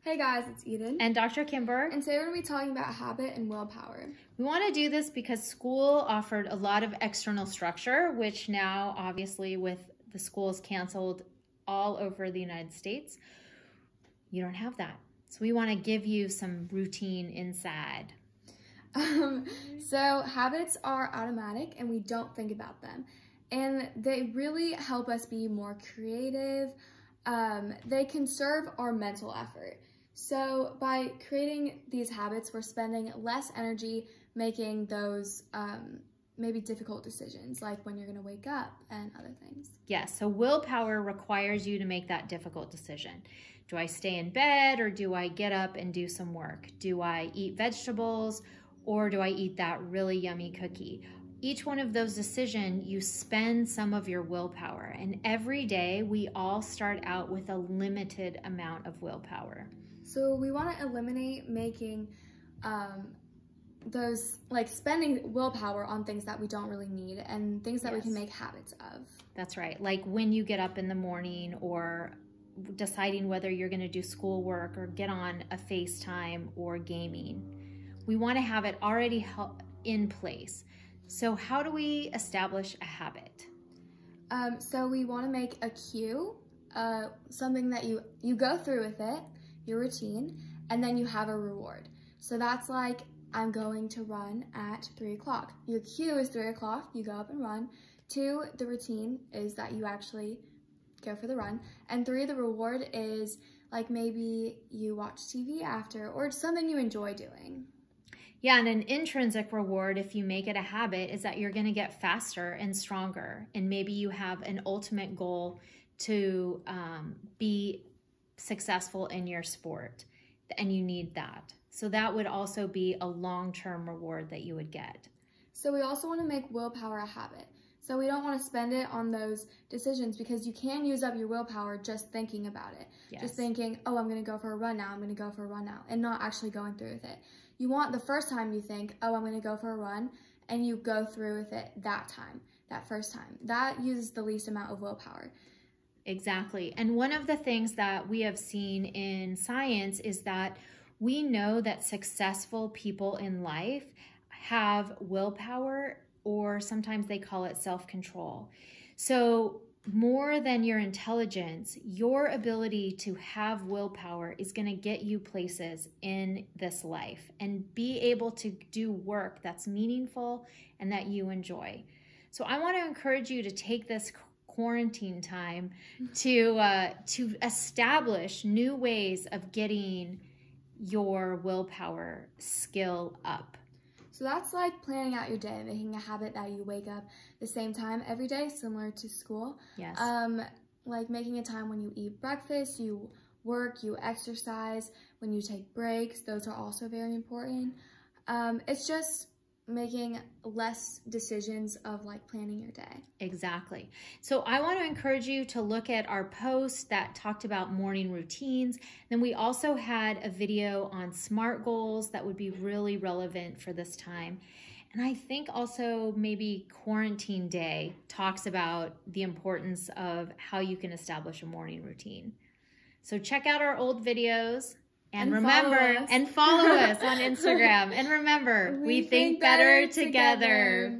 Hey guys, it's Eden. And Dr. Kimber. And today we're going to be talking about habit and willpower. We want to do this because school offered a lot of external structure, which now, obviously, with the schools canceled all over the United States, you don't have that. So we want to give you some routine inside. So habits are automatic and we don't think about them. And they really help us be more creative. They conserve our mental effort. So by creating these habits, we're spending less energy making those maybe difficult decisions, like when you're going to wake up and other things. Yes, so willpower requires you to make that difficult decision. Do I stay in bed or do I get up and do some work? Do I eat vegetables or do I eat that really yummy cookie? Each one of those decisions, you spend some of your willpower. And every day, we all start out with a limited amount of willpower. So we want to eliminate making spending willpower on things that we don't really need and things that we can make habits of. That's right. Like when you get up in the morning or deciding whether you're going to do schoolwork or get on a FaceTime or gaming. We want to have it already in place. So how do we establish a habit? So we want to make a cue, something that you go through with it, your routine, and then you have a reward. So that's like, I'm going to run at 3 o'clock. Your cue is 3 o'clock, you go up and run. 2, the routine is that you actually go for the run. And 3, the reward is like maybe you watch TV after or something you enjoy doing. Yeah, and an intrinsic reward, if you make it a habit, is that you're going to get faster and stronger. And maybe you have an ultimate goal to be successful in your sport, and you need that. So that would also be a long-term reward that you would get. So we also want to make willpower a habit. So we don't want to spend it on those decisions because you can use up your willpower just thinking about it. Yes. Just thinking, oh, I'm going to go for a run now, I'm going to go for a run now, and not actually going through with it. You want the first time you think, oh, I'm going to go for a run, and you go through with it that time, that first time. That uses the least amount of willpower. Exactly. And one of the things that we have seen in science is that we know that successful people in life have willpower, or sometimes they call it self-control. So more than your intelligence, your ability to have willpower is going to get you places in this life and be able to do work that's meaningful and that you enjoy. So I want to encourage you to take this quarantine time to establish new ways of getting your willpower skill up. So that's like planning out your day, making a habit that you wake up the same time every day, similar to school. Yes. Like making a time when you eat breakfast, you work, you exercise, when you take breaks. Those are also very important. It's just making less decisions of like planning your day. Exactly. So I want to encourage you to look at our post that talked about morning routines. Then we also had a video on SMART goals that would be really relevant for this time. And I think also maybe Quarantine Day talks about the importance of how you can establish a morning routine. So check out our old videos. And remember, follow us on Instagram. And remember, we think better together.